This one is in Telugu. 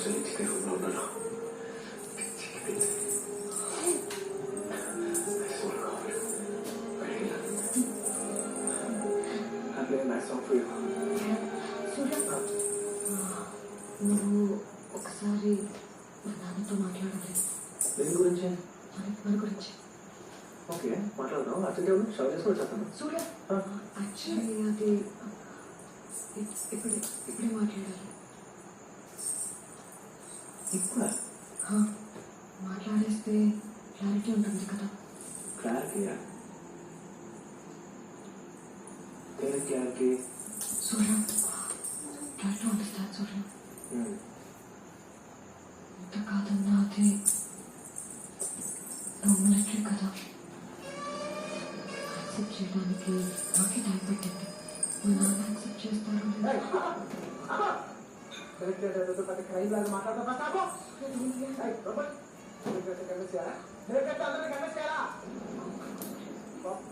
రోజులు ఇంటి రూమ్లో ఉన్నాను. పిచ్చెక్కిపోయింది. నువ్వు ఒకసారి మా నాన్నతో మాట్లాడాలి. దేని గురించి? మన గురించి. ఓకే, మాట్లాడదాం. అర్జెంట్ ఏమన్నా షాప్ చేసుకుని వచ్చేస్తాను. సూర్య, యాక్చువల్లీ అది ఇప్పుడే మాట్లాడాలి. ఇప్పుడా? మాట్లాడేస్తే క్లారిటీ ఉంటుంది కదా. క్లారిటీయా? Clarity Surya, try to understand, Surya. ఇంత కాదన్నా అది నువ్వు మిలిటరీ కదా. యాక్సెప్ట్ చేయడానికి నాకే టైం పెట్టింది. మా నాన్న యాక్సెప్ట్ చేస్తారు. మాట్లాడతా